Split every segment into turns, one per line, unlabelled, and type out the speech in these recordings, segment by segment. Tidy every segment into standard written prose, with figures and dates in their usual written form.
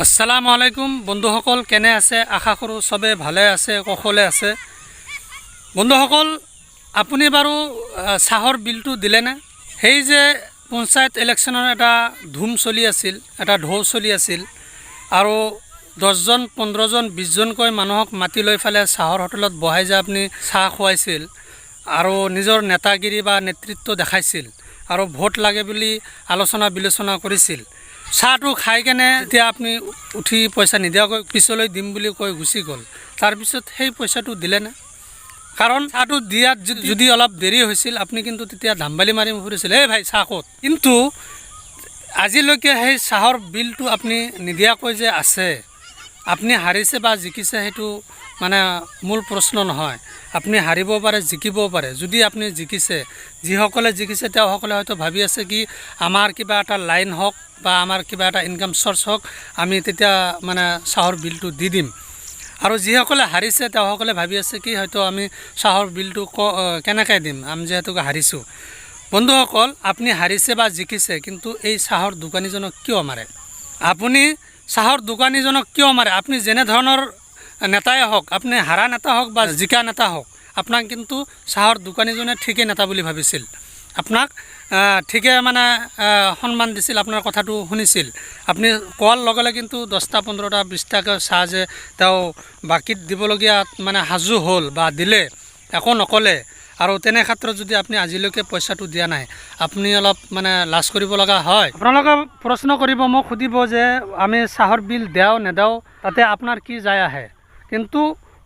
আসসালামু আলাইকুম বন্ধুসকল, কেনে আছে? আশা কৰোঁ চবে ভালে আছে, কুশলে আছে। বন্ধুসকল, আপুনি বাৰু চাহৰ বিলটো দিলেনে? সেই যে পঞ্চায়ত ইলেকশ্যনৰ এটা ধুম চলি আছিল, এটা ঢৌ চলি আছিল, আৰু 10জন 15জন 20জনকৈ মানুহক মাতি লৈ পেলাই চাহৰ হোটেলত বহাই যে আপুনি চাহ খুৱাইছিল আৰু নিজৰ নেতাগিৰি বা নেতৃত্ব দেখাইছিল আৰু ভোট লাগে বুলি আলোচনা বিলোচনা কৰিছিল। চাহটো খাই কেনে যেতিয়া আপুনি উঠি পইচা নিদিয়াকৈ পিছলৈ দিম বুলি কৈ গুচি গ'ল, তাৰপিছত সেই পইচাটো দিলেনে? কাৰণ চাহটো দিয়াত যদি অলপ দেৰি হৈছিল, আপুনি কিন্তু তেতিয়া ধামবালি মাৰি ফুৰিছিল, এই ভাই চাহ ক'ত? কিন্তু আজিলৈকে সেই চাহৰ বিলটো আপুনি নিদিয়াকৈ যে আছে। আপুনি হাৰিছে বা জিকিছে সেইটো মানে মূল প্ৰশ্ন নহয়। আপুনি হাৰিব পাৰে, জিকিবও পাৰে। যদি আপুনি জিকিছে, যিসকলে জিকিছে তেওঁসকলে হয়তো ভাবি আছে কি আমাৰ কিবা এটা লাইন হওক বা আমাৰ কিবা এটা ইনকাম চ'ৰ্চ হওক, আমি তেতিয়া মানে চাহৰ বিলটো দি দিম। আৰু যিসকলে হাৰিছে তেওঁসকলে ভাবি আছে কি হয়তো আমি চাহৰ বিলটো কেনেকৈ দিম, আমি যিহেতু হাৰিছোঁ। বন্ধুসকল, আপুনি হাৰিছে বা জিকিছে, কিন্তু এই চাহৰ দোকানীজনক কিয় মাৰে? আপুনি চাহৰ দোকানীজনক কিয় মাৰে? আপুনি যেনে ধৰণৰ নেতাই হওক, আপুনি হাৰা নেতা হওক বা জিকা নেতা হওক, আপোনাক কিন্তু চাহৰ দোকানীজনে ঠিকেই নেতা বুলি ভাবিছিল। আপোনাক ঠিকে মানে সন্মান দিছিল, আপোনাৰ কথাটো শুনিছিল। আপুনি কোৱাৰ লগে লগে কিন্তু 10টা 15টা 20টাকৈ চাহ যে তেওঁ বাকীত দিবলগীয়া মানে সাজু হ'ল বা দিলে, একো নক'লে, আৰু তেনে ক্ষেত্ৰত যদি আপুনি আজিলৈকে পইচাটো দিয়া নাই, আপুনি অলপ মানে লাজ কৰিব লগা হয়। আপোনালোকে প্ৰশ্ন কৰিব, মোক সুধিব যে আমি চাহৰ বিল দিওঁ নেদাওঁ, তাতে আপোনাৰ কি যায় আহে? কিন্তু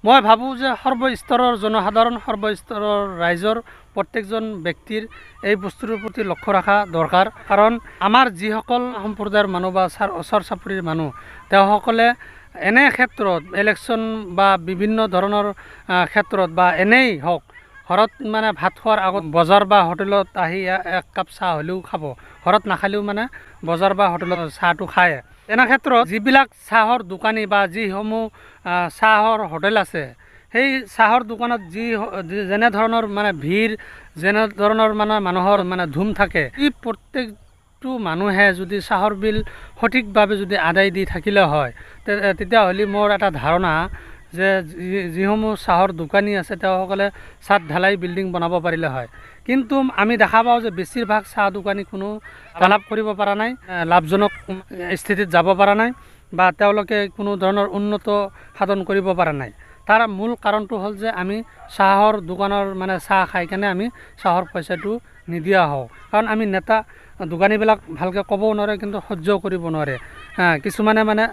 মই ভাবোঁ যে সৰ্বস্তৰৰ জনসাধাৰণ, সৰ্বস্তৰৰ ৰাইজৰ প্ৰত্যেকজন ব্যক্তিৰ এই বস্তুটোৰ প্ৰতি লক্ষ্য ৰখা দৰকাৰ। কাৰণ আমাৰ যিসকল সম্প্ৰদায়ৰ মানুহ বা ওচৰ চাপৰিৰ মানুহ, তেওঁসকলে এনে ক্ষেত্ৰত ইলেকশ্যন বা বিভিন্ন ধৰণৰ ক্ষেত্ৰত বা এনেই হওক, ঘৰত মানে ভাত খোৱাৰ আগত বজাৰ বা হোটেলত আহি এক কাপ চাহ হ'লেও খাব, ঘৰত নাখালেও মানে বজাৰ বা হোটেলত চাহটো খায়। এনে ক্ষেত্ৰত যিবিলাক চাহৰ দোকানী বা যিসমূহ চাহৰ হোটেল আছে, সেই চাহৰ দোকানত যেনে ধৰণৰ মানে ভিৰ, যেনে ধৰণৰ মানে মানুহৰ মানে ধুম থাকে, এই প্ৰত্যেকটো মানুহে যদি চাহৰ বিল সঠিকভাৱে যদি আদায় দি থাকিলে হয়, তেতিয়াহ'লে মোৰ এটা ধাৰণা যে যিসমূহ চাহৰ দোকানী আছে তেওঁসকলে ছাদ ঢালাই বিল্ডিং বনাব পাৰিলে হয়। কিন্তু আমি দেখা পাওঁ যে বেছিভাগ চাহ দোকানী কোনো লাভ কৰিব পৰা নাই, লাভজনক স্থিতিত যাব পৰা নাই, বা তেওঁলোকে কোনো ধৰণৰ উন্নত সাধন কৰিব পৰা নাই। তাৰ মূল কাৰণটো হ'ল যে আমি চাহৰ দোকানৰ মানে চাহ খাই কেনে আমি চাহৰ পইচাটো নিদিয়া হওঁ। কাৰণ আমি নেতা দোকানীবিলাক ভালকৈ ক'বও নোৱাৰে, কিন্তু সহ্যও কৰিব নোৱাৰে। কিছুমানে মানে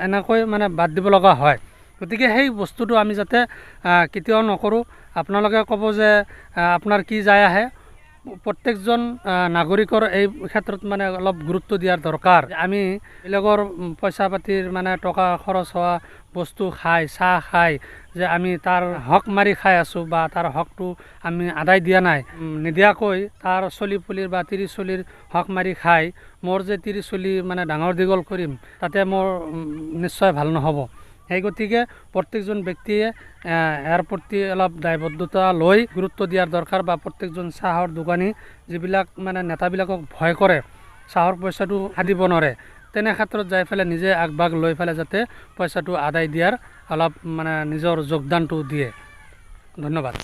এনেকৈ মানে বাদ দিব লগা হয়। গতিকে সেই বস্তুটো আমি যাতে কেতিয়াও নকৰোঁ। আপোনালোকে ক'ব যে আপোনাৰ কি যায় আহে? প্ৰত্যেকজন নাগৰিকৰ এই ক্ষেত্ৰত মানে অলপ গুৰুত্ব দিয়াৰ দৰকাৰ। আমি বেলেগৰ পইচা পাতিৰ মানে টকা খৰচ হোৱা বস্তু খাই, চাহ খাই যে আমি তাৰ হক মাৰি খাই আছোঁ বা তাৰ হকটো আমি আদায় দিয়া নাই, নিদিয়াকৈ তাৰ চলি পুলিৰ বা 30 চলিৰ হক মাৰি খাই মোৰ যে 30 চলি মানে ডাঙৰ দীঘল কৰিম, তাতে মোৰ নিশ্চয় ভাল নহ'ব। সেই গতিকে প্ৰত্যেকজন ব্যক্তিয়ে ইয়াৰ প্ৰতি অলপ দায়বদ্ধতা লৈ গুৰুত্ব দিয়াৰ দৰকাৰ। বা প্ৰত্যেকজন চাহৰ দোকানী যিবিলাক মানে নেতাবিলাকক ভয় কৰে, চাহৰ পইচাটো দিব নোৱাৰে, তেনে ক্ষেত্ৰত যাই পেলাই নিজে আগভাগ লৈ পেলাই যাতে পইচাটো আদায় দিয়াৰ অলপ মানে নিজৰ যোগদানটো দিয়ে। ধন্যবাদ।